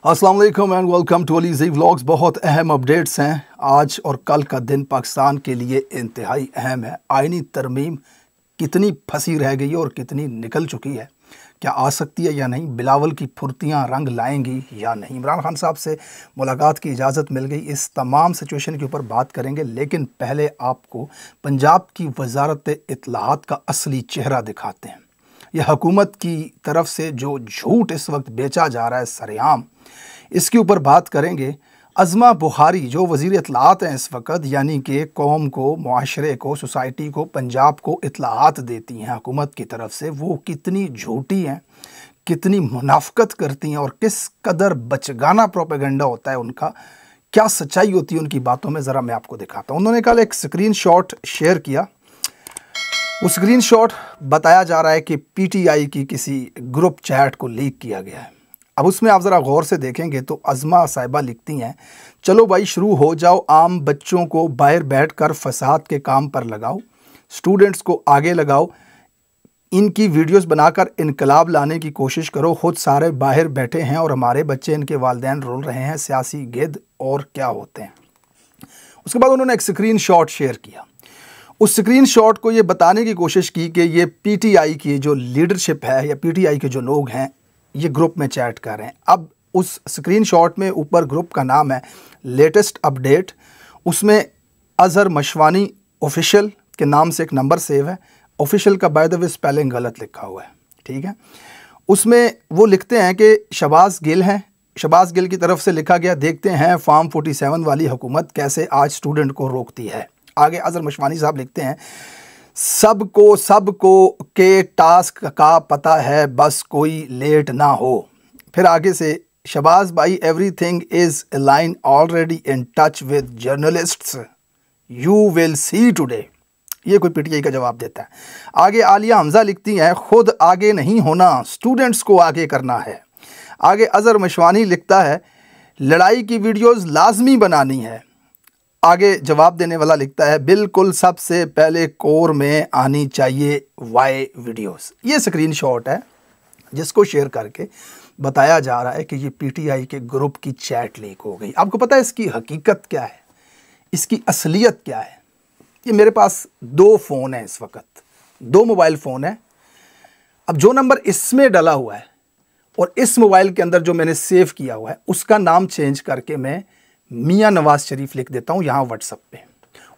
अस्सलाम वालेकुम and welcome to अलीज़ी vlogs. बहुत अहम अपडेट्स हैं। आज और कल का दिन पाकिस्तान के लिए इंतहाई अहम है। आईनी तरमीम कितनी फंसी रह गई है और कितनी निकल चुकी है, क्या आ सकती है या नहीं, बिलावल की फुर्तियाँ रंग लाएंगी या नहीं। इमरान खान साहब से मुलाकात की इजाज़त मिल गई। इस तमाम सिचुएशन के ऊपर बात करेंगे, लेकिन पहले आपको पंजाब की वजारत इत्तलाआत का असली चेहरा दिखाते हैं। यह हुकूमत की तरफ से जो झूठ इस वक्त बेचा जा रहा है सरेआम, इसके ऊपर बात करेंगे। अज़मा बुखारी जो वज़ीर इत्तलाआत हैं इस वक्त, यानी कि कौम को, मुआशरे को, सोसाइटी को, पंजाब को इत्तलाआत देती हैं हुकूमत की तरफ से, वो कितनी झूठी हैं, कितनी मुनाफ़कत करती हैं और किस कदर बचगाना प्रोपेगेंडा होता है उनका, क्या सच्चाई होती है उनकी बातों में, ज़रा मैं आपको दिखाता हूँ। उन्होंने कल एक स्क्रीनशॉट शेयर किया। वो स्क्रीनशॉट बताया जा रहा है कि पीटीआई की किसी ग्रुप चैट को लीक किया गया है। अब उसमें आप ज़रा गौर से देखेंगे तो अज़मा साहिबा लिखती हैं, चलो भाई शुरू हो जाओ, आम बच्चों को बाहर बैठकर फसाद के काम पर लगाओ, स्टूडेंट्स को आगे लगाओ, इनकी वीडियोस बनाकर इनकलाब लाने की कोशिश करो, खुद सारे बाहर बैठे हैं और हमारे बच्चे इनके वालिदैन रोल रहे हैं, सियासी गिद्ध और क्या होते हैं। उसके बाद उन्होंने एक स्क्रीनशॉट शेयर किया। उस स्क्रीनशॉट को ये बताने की कोशिश की कि ये पीटीआई की जो लीडरशिप है या पीटीआई के जो लोग हैं ये ग्रुप में चैट कर रहे हैं। अब उस स्क्रीनशॉट में ऊपर ग्रुप का नाम है लेटेस्ट अपडेट, उसमें अज़हर मशवानी ऑफिशियल के नाम से एक नंबर सेव है। ऑफिशियल का बाय द वे स्पेलिंग गलत लिखा हुआ है, ठीक है। उसमें वो लिखते हैं कि शहबाज गिल हैं, शहबाज गिल की तरफ से लिखा गया, देखते हैं फॉर्म 47 वाली हुकूमत कैसे आज स्टूडेंट को रोकती है। आगे अज़हर मशवानी साहब लिखते हैं, सबको के टास्क का पता है, बस कोई लेट ना हो। फिर आगे से शहबाज भाई, everything is align, already in touch with journalists, you will see today. ये कोई पीटीआई का जवाब देता है। आगे आलिया हमजा लिखती हैं, खुद आगे नहीं होना, स्टूडेंट्स को आगे करना है। आगे अज़हर मशवानी लिखता है, लड़ाई की वीडियोस लाजमी बनानी है। आगे जवाब देने वाला लिखता है, बिल्कुल सबसे पहले कोर में आनी चाहिए वाई वीडियोस। ये स्क्रीनशॉट है जिसको शेयर करके बताया जा रहा है कि ये पीटीआई के ग्रुप की चैट लीक हो गई। आपको पता है इसकी हकीकत क्या है, इसकी असलियत क्या है? ये मेरे पास दो फ़ोन हैं इस वक्त, दो मोबाइल फ़ोन है। अब जो नंबर इसमें डला हुआ है और इस मोबाइल के अंदर जो मैंने सेव किया हुआ है, उसका नाम चेंज करके मैं मियाँ नवाज शरीफ लिख देता हूँ यहाँ व्हाट्सएप पे,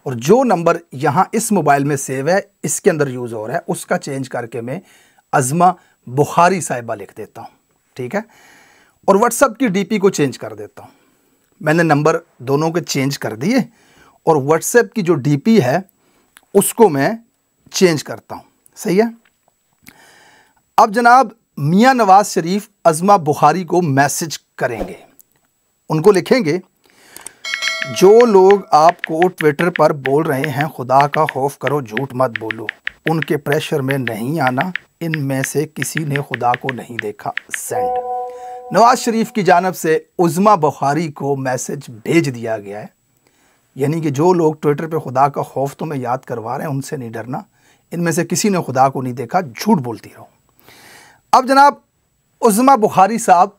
और जो नंबर यहाँ इस मोबाइल में सेव है, इसके अंदर यूज़ हो रहा है, उसका चेंज करके मैं अज़मा बुखारी साहिबा लिख देता हूँ, ठीक है। और व्हाट्सएप की डीपी को चेंज कर देता हूँ। मैंने नंबर दोनों के चेंज कर दिए और व्हाट्सएप की जो डीपी है उसको मैं चेंज करता हूँ, सही है। अब जनाब मियाँ नवाज शरीफ अज़मा बुखारी को मैसेज करेंगे, उनको लिखेंगे, जो लोग आपको ट्विटर पर बोल रहे हैं खुदा का खौफ करो, झूठ मत बोलो, उनके प्रेशर में नहीं आना, इनमें से किसी ने खुदा को नहीं देखा, सेंड। नवाज शरीफ की जानिब से अज़मा बुखारी को मैसेज भेज दिया गया है, यानी कि जो लोग ट्विटर पे खुदा का खौफ तुम्हें याद करवा रहे हैं उनसे नहीं डरना, इनमें से किसी ने खुदा को नहीं देखा, झूठ बोलती रहो। अब जनाब अज़मा बुखारी साहब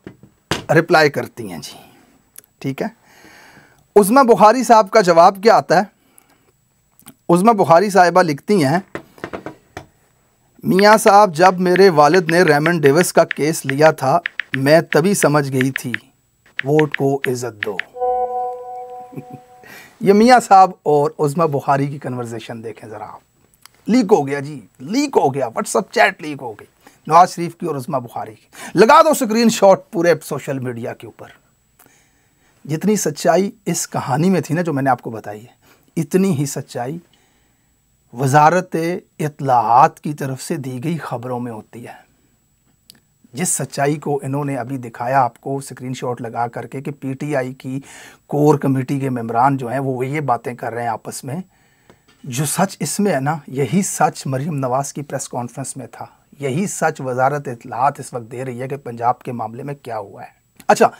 रिप्लाई करती हैं जी, ठीक है। अज़मा बुखारी साहब का जवाब क्या आता है? अज़मा बुखारी साहिबा लिखती हैं, मियाँ साहब, जब मेरे वालिद ने रेमंड डेविस का केस लिया था मैं तभी समझ गई थी, वोट को इज़्ज़त दो। ये मियाँ साहब और अज़मा बुखारी की कन्वर्सेशन देखें ज़रा आप। लीक हो गया जी, लीक हो गया, व्हाट्सएप चैट लीक हो गई नवाज शरीफ की और अज़मा बुखारी की। लगा दो स्क्रीनशॉट पूरे सोशल मीडिया के ऊपर। जितनी सच्चाई इस कहानी में थी ना जो मैंने आपको बताई है, इतनी ही सच्चाई वजारत इत्तलाआत की तरफ से दी गई खबरों में होती है। जिस सच्चाई को इन्होंने अभी दिखाया आपको स्क्रीनशॉट लगा करके कि पीटीआई की कोर कमेटी के मेंबरान जो हैं वो ये बातें कर रहे हैं आपस में, जो सच इसमें है ना, यही सच मरीम नवाज़ की प्रेस कॉन्फ्रेंस में था, यही सच वजारत इत्तलाआत इस वक्त दे रही है कि पंजाब के मामले में क्या हुआ है। अच्छा,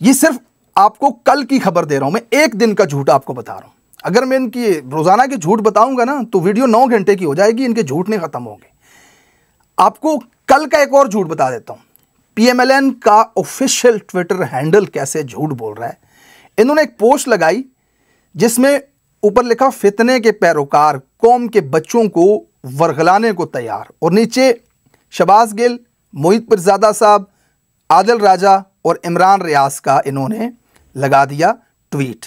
ये सिर्फ आपको कल की खबर दे रहा हूं मैं, एक दिन का झूठ आपको बता रहा हूं। अगर मैं इनकी रोजाना के झूठ बताऊंगा ना तो वीडियो 9 घंटे की हो जाएगी, इनके झूठ नहीं खत्म होंगे। आपको कल का एक और झूठ बता देता हूं। पीएमएलएन का ऑफिशियल ट्विटर हैंडल कैसे झूठ बोल रहा है। इन्होंने एक पोस्ट लगाई जिसमें ऊपर लिखा फितने के पैरोकार कौम के बच्चों को वरगलाने को तैयार, और नीचे शहबाज गिल, मोहित पिरजादा साहब, आदिल राजा और इमरान रियाज का इन्होंने लगा दिया ट्वीट।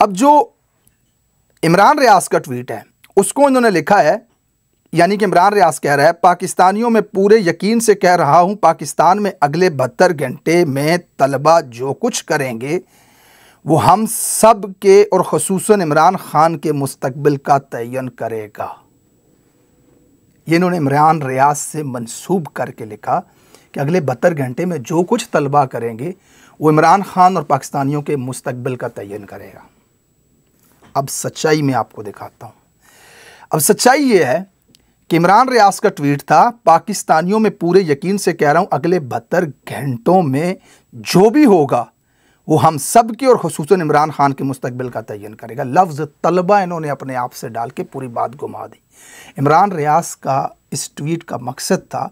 अब जो इमरान रियाज का ट्वीट है उसको इन्होंने लिखा है, यानी कि इमरान रियाज कह रहा है, पाकिस्तानियों में पूरे यकीन से कह रहा हूं, पाकिस्तान में अगले 72 घंटे में तलबा जो कुछ करेंगे वो हम सब के और खुसूसन इमरान खान के मुस्तकबिल का तयन करेगा। ये इन्होंने इमरान रियाज से मंसूब करके लिखा कि अगले 72 घंटे में जो कुछ तलबा करेंगे वो इमरान खान और पाकिस्तानियों के मुस्तकबिल का तयन करेगा। अब सच्चाई में आपको दिखाता हूँ। अब सच्चाई ये है कि इमरान रियाज का ट्वीट था, पाकिस्तानियों में पूरे यकीन से कह रहा हूँ अगले 72 घंटों में जो भी होगा वो हम सब के और खुसूसन इमरान खान के मुस्तकबिल का तयन करेगा। लफ्ज़ तलबा इन्होंने अपने आप से डाल के पूरी बात घुमा दी। इमरान रियाज का इस ट्वीट का मकसद था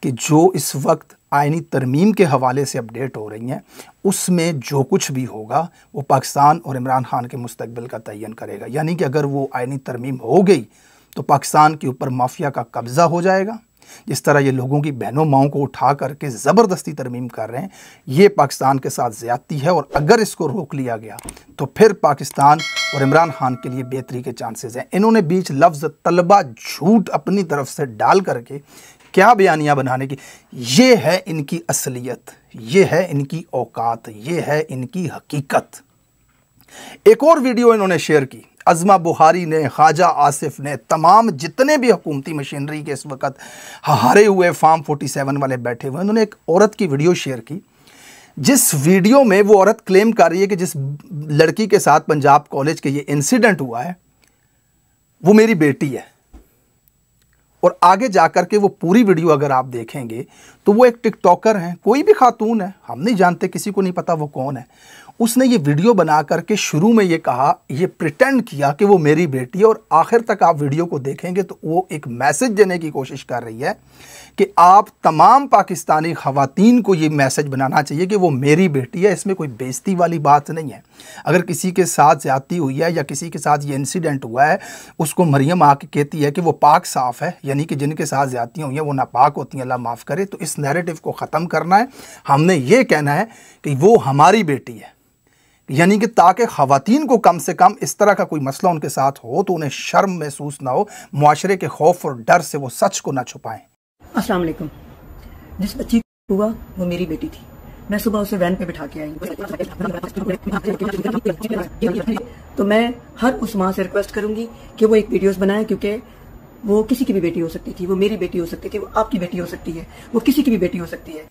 कि जो इस वक्त आइनी तरमीम के हवाले से अपडेट हो रही हैं उसमें जो कुछ भी होगा वो पाकिस्तान और इमरान खान के मुस्तकबिल का तयन करेगा। यानी कि अगर वो आइनी तरमीम हो गई तो पाकिस्तान के ऊपर माफिया का कब्ज़ा हो जाएगा। जिस तरह ये लोगों की बहनों माओं को उठा करके ज़बरदस्ती तरमीम कर रहे हैं, ये पाकिस्तान के साथ ज़्यादती है, और अगर इसको रोक लिया गया तो फिर पाकिस्तान और इमरान खान के लिए बेहतरी के चांसेस हैं। इन्होंने बीच लफ्ज़ तलबा झूठ अपनी तरफ से डाल करके क्या बयानियाँ बनाने की, ये है इनकी असलियत, ये है इनकी औकात, ये है इनकी हकीकत। एक और वीडियो इन्होंने शेयर की, अज़मा बुखारी ने, ख्वाजा आसिफ ने, तमाम जितने भी हुकूमती मशीनरी के इस वक्त हारे हुए फार्म 47 वाले बैठे हुए, उन्होंने एक औरत की वीडियो शेयर की जिस वीडियो में वो औरत क्लेम कर रही है कि जिस लड़की के साथ पंजाब कॉलेज के ये इंसिडेंट हुआ है वो मेरी बेटी है। और आगे जाकर के वो पूरी वीडियो अगर आप देखेंगे तो वो एक टिकटॉकर हैं, कोई भी खातून है, हम नहीं जानते, किसी को नहीं पता वो कौन है। उसने ये वीडियो बना करके शुरू में ये कहा, ये प्रिटेंड किया कि वो मेरी बेटी है, और आखिर तक आप वीडियो को देखेंगे तो वो एक मैसेज देने की कोशिश कर रही है कि आप तमाम पाकिस्तानी ख़वातीन को ये मैसेज बनाना चाहिए कि वो मेरी बेटी है। इसमें कोई बेइज्जती वाली बात नहीं है। अगर किसी के साथ ज़्यादती हुई है या किसी के साथ ये इंसिडेंट हुआ है, उसको मरियम आके कहती है कि वो पाक साफ़ है, यानी कि जिनके साथ ज़्यादतियाँ हुई हैं वो नापाक होती हैं, अल्लाह माफ़ करे। तो इस नैरेटिव को ख़त्म करना है। हमने ये कहना है कि वो हमारी बेटी है, यानी कि ताकि ख़वातीन को कम से कम इस तरह का कोई मसला उनके साथ हो तो उन्हें शर्म महसूस ना हो, मुआशरे के खौफ और डर से वो सच को ना छुपाएं। अस्सलाम वालेकुम। जिस बच्ची हुआ वो मेरी बेटी थी। मैं सुबह उसे वैन पे बिठा के आई, तो मैं हर उस माँ से रिक्वेस्ट करूंगी कि वो एक वीडियोस बनाए, क्योंकि वो किसी की भी बेटी हो सकती थी, वो मेरी बेटी हो सकती थी, वो आपकी बेटी हो सकती है, वो किसी की भी बेटी हो सकती है।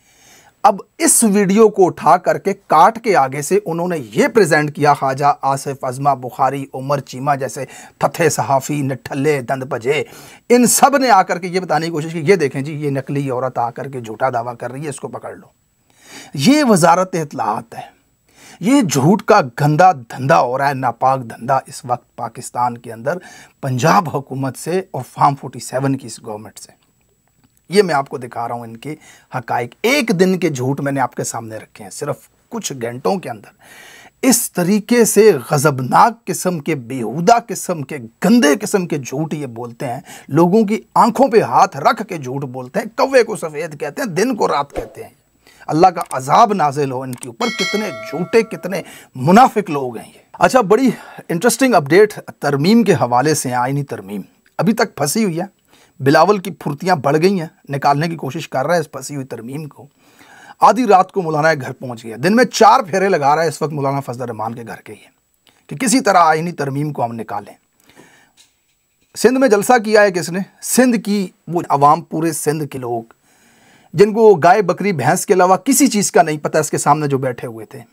अब इस वीडियो को उठा करके काट के आगे से उन्होंने ये प्रेजेंट किया, ख्वाजा आसिफ, अज़मा बुखारी, उमर चीमा जैसे थथे सहाफ़ी, निठल्ले, दंदपजे, इन सब ने आकर के ये बताने की कोशिश की, ये देखें जी ये नकली औरत आकर के झूठा दावा कर रही है, इसको पकड़ लो। ये वजारत इत्तलाआत है। ये झूठ का गंदा धंधा हो रहा है, नापाक धंधा इस वक्त पाकिस्तान के अंदर पंजाब हुकूमत से और फार्म 47 की इस गवर्नमेंट से। ये मैं आपको दिखा रहा हूँ इनके हकाइक। एक दिन के झूठ मैंने आपके सामने रखे हैं, सिर्फ कुछ घंटों के अंदर इस तरीके से गज़बनाक किस्म के, बेहुदा किस्म के, गंदे किस्म के झूठ ये बोलते हैं। लोगों की आंखों पे हाथ रख के झूठ बोलते हैं। कौवे को सफ़ेद कहते हैं, दिन को रात कहते हैं। अल्लाह का अजाब नाजिल हो इनके ऊपर। कितने झूठे, कितने मुनाफिक लोग हैं ये। अच्छा, बड़ी इंटरेस्टिंग अपडेट तरमीम के हवाले से। आइनी तरमीम अभी तक फंसी हुई है। बिलावल की फुर्तियाँ बढ़ गई हैं, निकालने की कोशिश कर रहा है इस फंसी हुई तरमीम को। आधी रात को मौलाना के घर पहुँच गया, दिन में 4 फेरे लगा रहा है इस वक्त मौलाना फजल रहमान के घर के ही, कि किसी तरह आइनी तरमीम को हम निकालें। सिंध में जलसा किया है किसने? सिंध की वो अवाम, पूरे सिंध के लोग जिनको गाय बकरी भैंस के अलावा किसी चीज़ का नहीं पता, इसके सामने जो बैठे हुए थे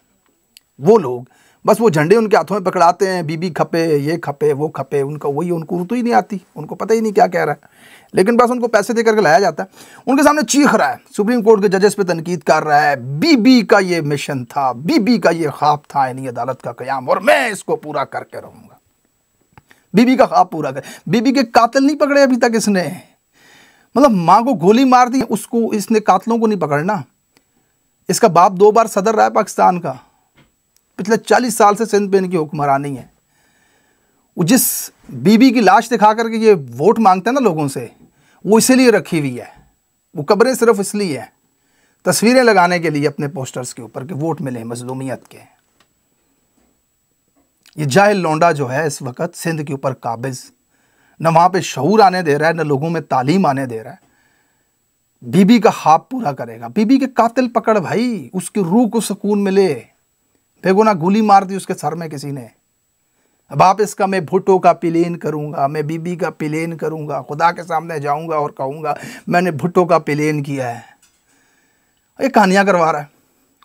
वो लोग बस वो झंडे उनके हाथों में पकड़ाते हैं, बीबी खपे, ये खपे, वो खपे, उनका वही, उनको उर्दू ही नहीं आती, उनको पता ही नहीं क्या कह रहा है, लेकिन बस उनको पैसे दे करके लाया जाता है। उनके सामने चीख रहा है, सुप्रीम कोर्ट के जजेस पे तनकीद कर रहा है, बीबी का ये मिशन था, बीबी का ये ख्वाब था आईनी अदालत का क़याम, और मैं इसको पूरा करके रहूँगा। बीबी का ख्वाब पूरा कर। बीबी के कातिल नहीं पकड़े अभी तक इसने, मतलब माँ को गोली मार दी, उसको इसने कातिलों को नहीं पकड़ना। इसका बाप 2 बार सदर रहा है पाकिस्तान का, पिछले 40 साल से सिंध पे इनकी हुक्मरानी है। वो जिस बीबी की लाश दिखा करके ये वोट मांगते हैं ना लोगों से, वो इसीलिए रखी हुई है। वो कब्रें सिर्फ इसलिए हैं, तस्वीरें लगाने के लिए अपने पोस्टर्स के ऊपर कि वोट मिले मजलूमियत के। ये जाहिल लौंडा जो है इस वक्त सिंध के ऊपर काबिज, न वहाँ पे शऊर आने दे रहा है, न लोगों में तालीम आने दे रहा है। बीबी का ख्वाब पूरा करेगा। बीबी के कातिल पकड़ भाई, उसकी रूह को सुकून मिले। बेगुनाह गोली मार दी उसके सर में किसी ने। अब आप इसका मैं भुट्टो का पिलेन करूंगा, मैं बीबी का पिलेन करूंगा, खुदा के सामने जाऊंगा और कहूंगा मैंने भुट्टो का पिलेन किया है। ये कहानियां करवा रहा है।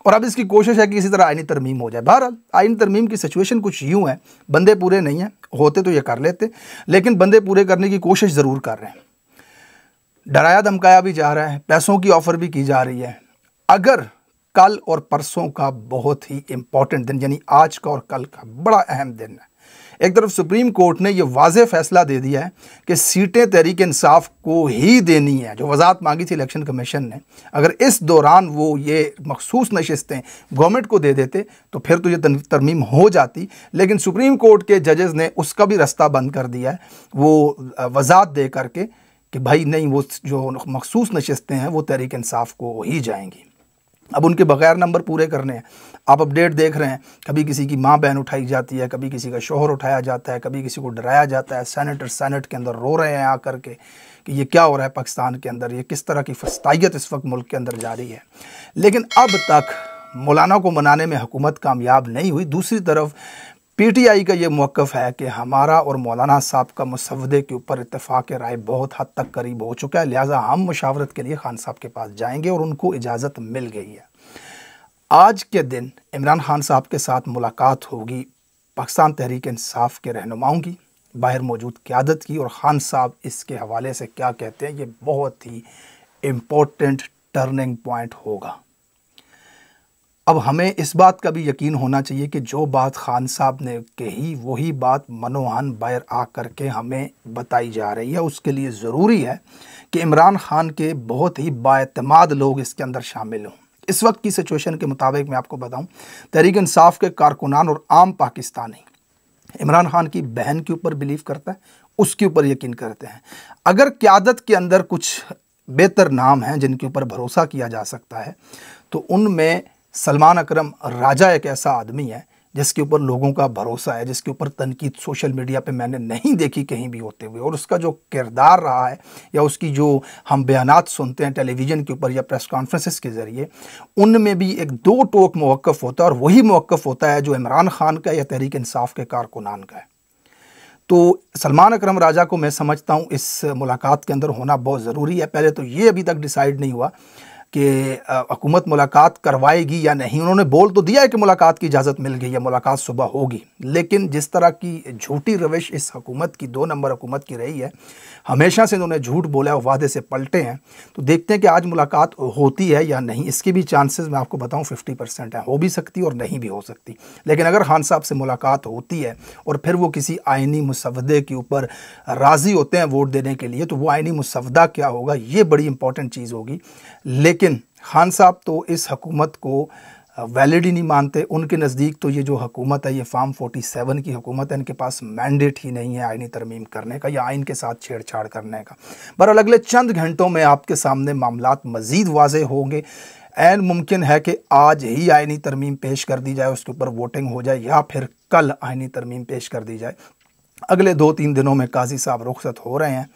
और अब इसकी कोशिश है कि इसी तरह आईनी तरमीम हो जाए। बहरहाल आईनी तरमीम की सिचुएशन कुछ यूं है, बंदे पूरे नहीं हैं, होते तो ये कर लेते, लेकिन बंदे पूरे करने की कोशिश ज़रूर कर रहे हैं। डराया धमकाया भी जा रहा है, पैसों की ऑफ़र भी की जा रही है। अगर कल और परसों का बहुत ही इम्पॉर्टेंट दिन, यानी आज का और कल का बड़ा अहम दिन है। एक तरफ सुप्रीम कोर्ट ने यह वाज़ेह फैसला दे दिया है कि सीटें तहरीक इंसाफ को ही देनी है, जो वजाहत मांगी थी इलेक्शन कमीशन ने। अगर इस दौरान वो ये मखसूस नशिस्तें गवर्नमेंट को दे देते तो फिर तो ये तरमीम हो जाती, लेकिन सुप्रीम कोर्ट के जजेस ने उसका भी रास्ता बंद कर दिया है, वो वजाहत दे करके कि भाई नहीं, वो जो मखसूस नशिस्तें हैं वो तहरीक इंसाफ को ही जाएंगी। अब उनके बगैर नंबर पूरे करने हैं। आप अपडेट देख रहे हैं, कभी किसी की माँ बहन उठाई जाती है, कभी किसी का शोहर उठाया जाता है, कभी किसी को डराया जाता है। सेनेटर सेनेट के अंदर रो रहे हैं आकर के कि ये क्या हो रहा है पाकिस्तान के अंदर, ये किस तरह की फस्तायत इस वक्त मुल्क के अंदर जारी है। लेकिन अब तक मौलाना को मनाने में हुकूमत कामयाब नहीं हुई। दूसरी तरफ PTI का ये मौक़िफ़ है कि हमारा और मौलाना साहब का मुसव्वदे के ऊपर इत्तेफाक राय बहुत हद तक करीब हो चुका है, लिहाजा हम मुशावरत के लिए खान साहब के पास जाएंगे और उनको इजाज़त मिल गई है। आज के दिन इमरान खान साहब के साथ मुलाकात होगी पाकिस्तान तहरीक इंसाफ के रहनुमाओं की, बाहर मौजूद क़यादत की, और खान साहब इसके हवाले से क्या कहते हैं, ये बहुत ही इम्पोर्टेंट टर्निंग पॉइंट होगा। अब हमें इस बात का भी यकीन होना चाहिए कि जो बात खान साहब ने कही वही बात मनोहान बाहर आ करके हमें बताई जा रही है। उसके लिए ज़रूरी है कि इमरान खान के बहुत ही बाएतमाद लोग इसके अंदर शामिल हों। इस वक्त की सिचुएशन के मुताबिक मैं आपको बताऊं, तहरीक इंसाफ के कारकुनान और आम पाकिस्तानी इमरान खान की बहन के ऊपर बिलीव करता है, उसके ऊपर यकीन करते हैं। अगर क़यादत के अंदर कुछ बेहतर नाम हैं जिनके ऊपर भरोसा किया जा सकता है, तो उनमें सलमान अकरम राजा एक ऐसा आदमी है जिसके ऊपर लोगों का भरोसा है, जिसके ऊपर तनकीद सोशल मीडिया पे मैंने नहीं देखी कहीं भी होते हुए। और उसका जो किरदार रहा है या उसकी जो हम बयानात सुनते हैं टेलीविज़न के ऊपर या प्रेस कॉन्फ्रेंसेस के ज़रिए, उनमें भी एक दो टोक मौक़िफ़ होता है, और वही मौक़िफ़ होता है जो इमरान खान का या तहरीक इंसाफ के कारकुनान का है। तो सलमान अकरम राजा को मैं समझता हूँ इस मुलाकात के अंदर होना बहुत ज़रूरी है। पहले तो ये अभी तक डिसाइड नहीं हुआ कि हुकूमत मुलाकात करवाएगी या नहीं। उन्होंने बोल तो दिया है कि मुलाकात की इजाज़त मिल गई है, मुलाकात सुबह होगी, लेकिन जिस तरह की झूठी रविश इस हुकूमत की 2 नंबर हुकूमत की रही है, हमेशा से इन्होंने झूठ बोला और वादे से पलटे हैं। तो देखते हैं कि आज मुलाकात होती है या नहीं। इसके भी चांसेस मैं आपको बताऊं 50% है, हो भी सकती और नहीं भी हो सकती। लेकिन अगर खान साहब से मुलाकात होती है और फिर वो किसी आइनी मुसव्वदे के ऊपर राज़ी होते हैं वोट देने के लिए, तो वो आइनी मुसव्वदा क्या होगा, ये बड़ी इंपॉर्टेंट चीज़ होगी। लेकिन खान साहब तो इस हुकूमत को वैलिड ही नहीं मानते। उनके नज़दीक तो ये जो हुकूमत है, ये फार्म 47 की हुकूमत है, इनके पास मैंडेट ही नहीं है आइनी तरमीम करने का या आइन के साथ छेड़छाड़ करने का। बहरहाल अगले चंद घंटों में आपके सामने मामलात मज़ीद वाज़ेह होंगे। ऐन मुमकिन है कि आज ही आइनी तरमीम पेश कर दी जाए, उसके ऊपर वोटिंग हो जाए, या फिर कल आइनी तरमीम पेश कर दी जाए। अगले 2-3 दिनों में काजी साहब रुखसत हो रहे हैं।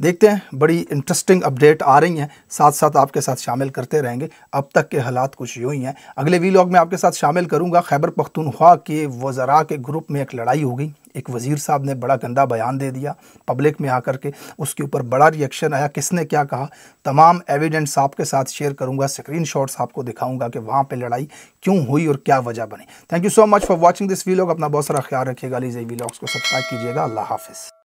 देखते हैं, बड़ी इंटरेस्टिंग अपडेट आ रही हैं, साथ साथ आपके साथ शामिल करते रहेंगे। अब तक के हालात कुछ यूँ ही हैं। अगले वीलॉग में आपके साथ शामिल करूंगा खैबर पख्तूनख्वा के वज़रा के ग्रुप में एक लड़ाई हो गई। एक वज़ीर साहब ने बड़ा गंदा बयान दे दिया पब्लिक में आकर के, उसके ऊपर बड़ा रिएक्शन आया। किसने क्या कहा, तमाम एविडेंस आपके साथ शेयर करूंगा, स्क्रीनशॉट्स आपको दिखाऊंगा कि वहाँ पे लड़ाई क्यों हुई और क्या वजह बनी। Thank you so much for watching this vlog. अपना बहुत सारा ख्याल रखिएगा। लीजिए वीलॉग्स को सब्सक्राइब कीजिएगा। अल्लाह हाफिज़।